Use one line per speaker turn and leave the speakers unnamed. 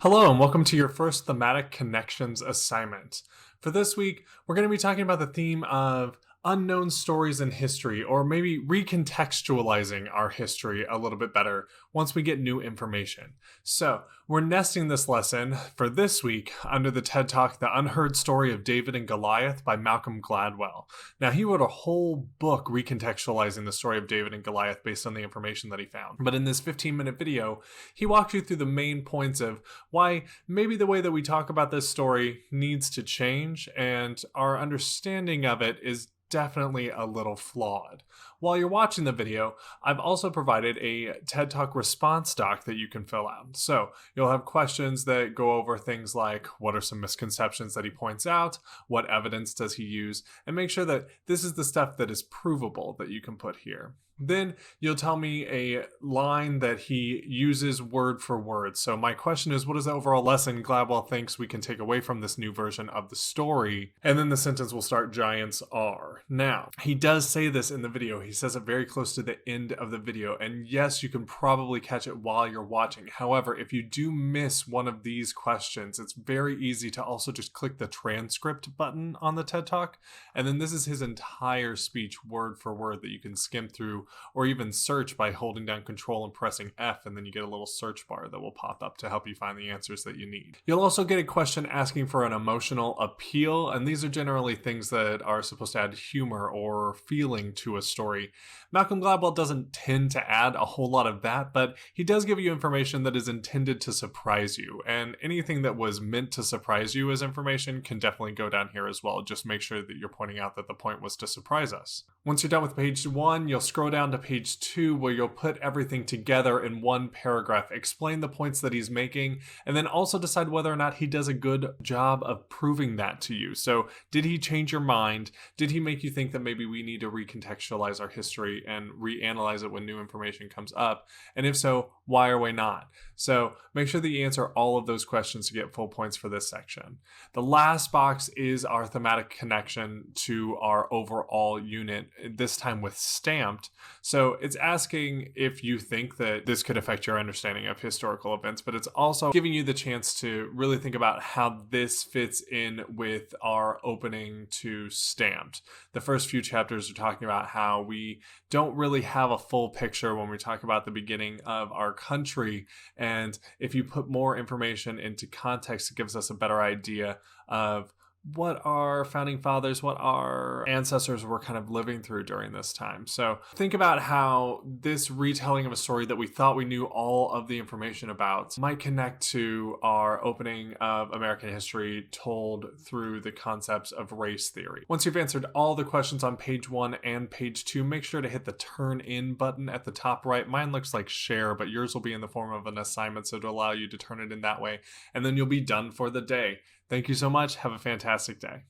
Hello and welcome to your first Thematic Connections assignment. For this week, we're going to be talking about the theme of unknown stories in history, or maybe recontextualizing our history a little bit better once we get new information. So, we're nesting this lesson for this week under the TED Talk, The Unheard Story of David and Goliath by Malcolm Gladwell. Now, he wrote a whole book recontextualizing the story of David and Goliath based on the information that he found. But in this 15-minute video, he walked you through the main points of why maybe the way that we talk about this story needs to change, and our understanding of it is definitely a little flawed. While you're watching the video, I've also provided a TED Talk response doc that you can fill out. So you'll have questions that go over things like what are some misconceptions that he points out, what evidence does he use, and make sure that this is the stuff that is provable that you can put here. Then you'll tell me a line that he uses word for word. So my question is, what is the overall lesson Gladwell thinks we can take away from this new version of the story? And then the sentence will start, giants are. Now, he does say this in the video. He says it very close to the end of the video. And yes, you can probably catch it while you're watching. However, if you do miss one of these questions, it's very easy to also just click the transcript button on the TED Talk. And then this is his entire speech word for word that you can skim through or even search by holding down Control and pressing F, and then you get a little search bar that will pop up to help you find the answers that you need. You'll also get a question asking for an emotional appeal, and these are generally things that are supposed to add humor or feeling to a story. Malcolm Gladwell doesn't tend to add a whole lot of that, but he does give you information that is intended to surprise you, and anything that was meant to surprise you as information can definitely go down here as well. Just make sure that you're pointing out that the point was to surprise us. Once you're done with page 1, you'll scroll down to page 2 where you'll put everything together in one paragraph, explain the points that he's making, and then also decide whether or not he does a good job of proving that to you. So did he change your mind? Did he make you think that maybe we need to recontextualize our history and reanalyze it when new information comes up? And if so, why or why not? So make sure that you answer all of those questions to get full points for this section. The last box is our thematic connection to our overall unit, this time with stamped. So it's asking if you think that this could affect your understanding of historical events, but it's also giving you the chance to really think about how this fits in with our opening to stamped. The first few chapters are talking about how we don't really have a full picture when we talk about the beginning of our country, and if you put more information into context, it gives us a better idea of what our founding fathers, what our ancestors were kind of living through during this time. So think about how this retelling of a story that we thought we knew all of the information about might connect to our opening of American history told through the concepts of race theory. Once you've answered all the questions on page 1 and page 2, make sure to hit the turn in button at the top right. Mine looks like share, but yours will be in the form of an assignment, so to allow you to turn it in that way. And then you'll be done for the day. Thank you so much. Have a fantastic day.